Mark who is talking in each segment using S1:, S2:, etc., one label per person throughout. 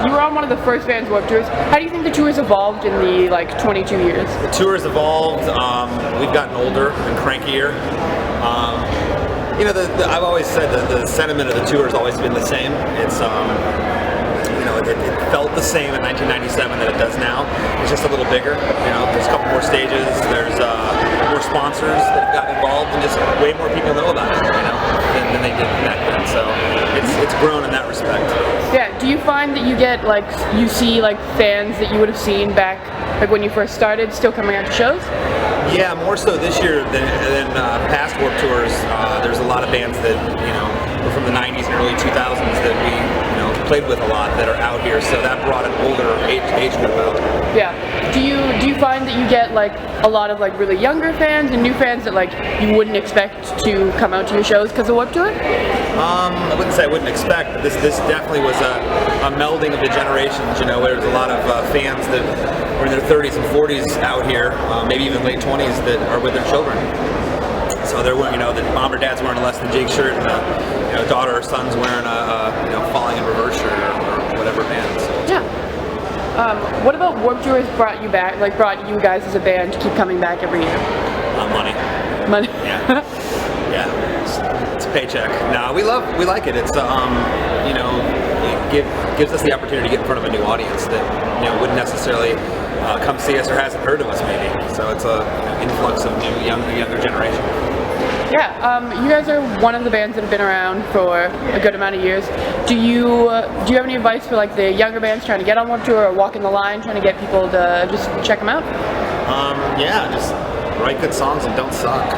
S1: You were on one of the first Vans Warped Tours. How do you think the tour's evolved in the 22 years?
S2: The tour's evolved. We've gotten older and crankier. I've always said that the sentiment of the tour has always been the same. It's it felt the same in 1997 that it does now. It's just a little bigger. There's a couple more stages. There's more sponsors that have gotten involved, and just way more people know about it. Than they did back then. So it's grown in that respect.
S1: Yeah. Do you find that you get you see fans that you would have seen back when you first started still coming out to shows?
S2: Yeah, more so this year than past Warped Tours. There's a lot of bands that were from the 90s and early 2000s that we played with a lot that are out here, so that brought an older age group out.
S1: Yeah. Do you find that you get a lot of really younger fans and new fans that you wouldn't expect to come out to your shows because of Warped Tour?
S2: I wouldn't say I wouldn't expect, but this definitely was a melding of the generations. Where there's a lot of fans that were in their 30s and 40s out here, maybe even late 20s, that are with their children. So they're wearing, the mom or dad's wearing a Less Than Jake shirt, and the daughter or son's wearing a Falling in Reverse shirt or whatever band. So.
S1: Yeah. What about Warped Tour has brought you back, brought you guys as a band to keep coming back every year?
S2: Money.
S1: Money.
S2: Yeah. Yeah. It's a paycheck. No, we like it. It's it gives us the opportunity to get in front of a new audience that wouldn't necessarily come see us or hasn't heard of us maybe. So it's a influx of new younger generation.
S1: Yeah, you guys are one of the bands that have been around for a good amount of years. Do you have any advice for the younger bands trying to get on Warped Tour or walking the line, trying to get people to just check them out?
S2: Yeah, just write good songs and don't suck.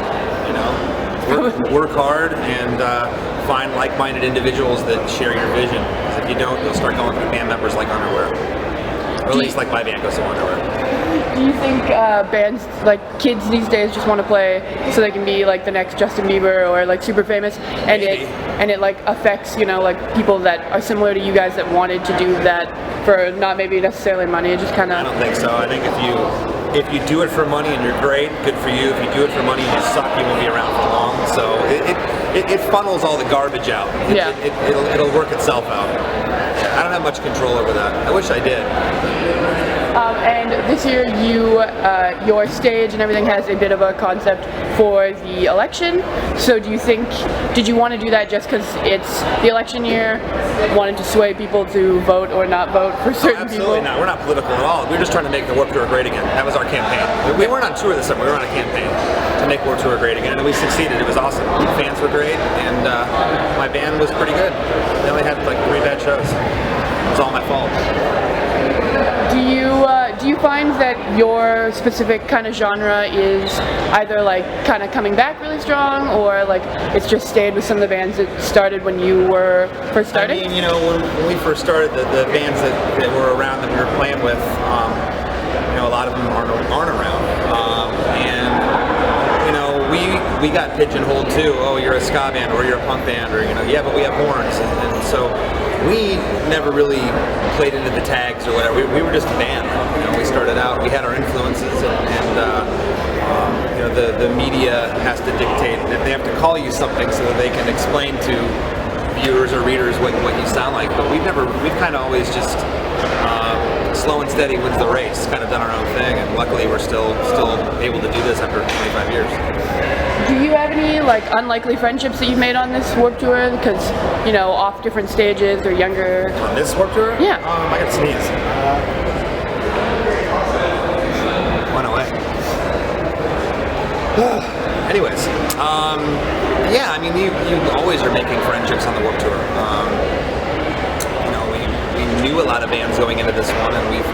S2: Work hard and find like-minded individuals that share your vision. Because if you don't, you'll start going through band members like underwear. Or at least my band goes through underwear.
S1: Do you think bands, kids these days, just want to play so they can be the next Justin Bieber or super famous, and it affects people that are similar to you guys that wanted to do that for not maybe necessarily money? It just kind of.
S2: I don't think so. I think if you do it for money and you're great, good for you. If you do it for money and you suck, you won't be around for long. So it funnels all the garbage out. It'll work itself out. I don't have much control over that. I wish I did.
S1: And this year, your stage and everything has a bit of a concept for the election. So did you want to do that just because it's the election year, wanted to sway people to vote or not vote for certain people?
S2: Absolutely not. We're not political at all. We were just trying to make the Warped Tour great again. That was our campaign. We weren't on tour this summer. We were on a campaign to make Warped Tour great again, and we succeeded. It was awesome. The fans were great, and my band was pretty good. They only had 3 bad shows. It was all my fault.
S1: Do you find that your specific kind of genre is either kind of coming back really strong, or it's just stayed with some of the bands that started when you were first starting?
S2: I mean, when we first started, the bands that were around that we were playing with, a lot of them aren't around, and we got pigeonholed too. Oh, you're a ska band, or you're a punk band, or yeah, but we have horns, and so we never really played into the tags or whatever. We were just a band. We started out. We had our influences, and the media has to dictate. They have to call you something so that they can explain to viewers or readers what you sound like. But we've kind of always just slow and steady wins the race. Kind of done our own thing, and luckily we're still able to do this after 25 years.
S1: Do you have any unlikely friendships that you've made on this Warped Tour? Because off different stages or younger.
S2: On this Warped Tour?
S1: Yeah.
S2: I got to sneeze. Went away. Anyways, yeah. I mean, you always are making friendships on the Warped Tour. We knew a lot of bands going into this one, and we've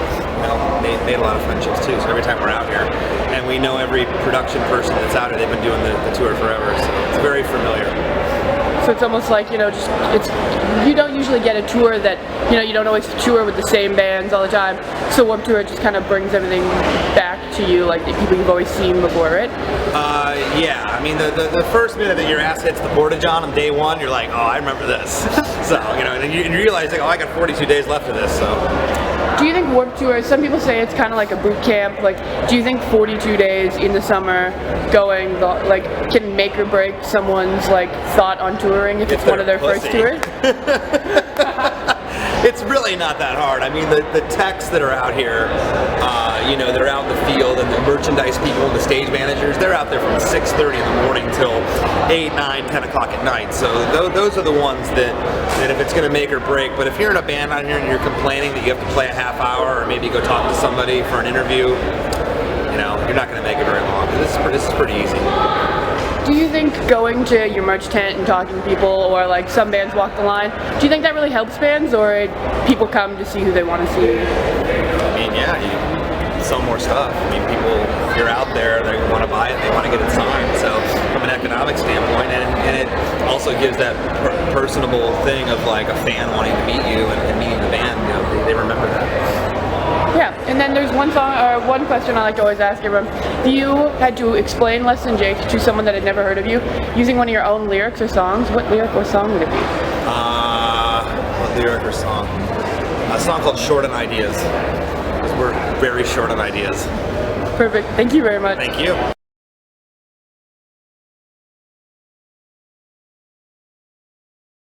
S2: made a lot of friendships too. So every time we're out here, and we know every production person that's out here, they've been doing the tour forever, so it's very familiar.
S1: So it's almost like, you don't usually get a tour that, you don't always tour with the same bands all the time. So Warped Tour just kind of brings everything back to you, the people you've always seen before, right?
S2: Yeah. I mean, the first minute that your ass hits the Porta-John on day one, you're like, oh, I remember this. So, and you realize, I got 42 days left of this, so.
S1: Do you think Warped Tour, some people say it's kind of like a boot camp, do you think 42 days in the summer going, can make or break someone's, thought on touring if it's one of their
S2: pussy.
S1: first tours?
S2: It's really not that hard. I mean, the techs that are out here, that are out in the field, and the merchandise people and the stage managers, they're out there from 6:30 in the morning till 8, 9, 10 o'clock at night. So those are the ones that if it's going to make or break. But if you're in a band out here and you're complaining that you have to play a half hour or maybe go talk to somebody for an interview, you're not going to make it very long. This is pretty easy.
S1: Do you think going to your merch tent and talking to people, or like some bands walk the line, do you think that really helps bands, or people come to see who they want to see?
S2: I mean, yeah, you sell more stuff. I mean, people, if you're out there, they want to buy it, they want to get it signed. So from an economic standpoint, and it also gives that personable thing of like a fan wanting to meet you and meeting the band. They remember that.
S1: Yeah, and then there's one question I like to always ask everyone. If you had to explain Less Than Jake to someone that had never heard of you, using one of your own lyrics or songs, what lyric or song would it be?
S2: What lyric or song? A song called Short on Ideas. Because we're very short on ideas.
S1: Perfect. Thank you very much.
S2: Thank you.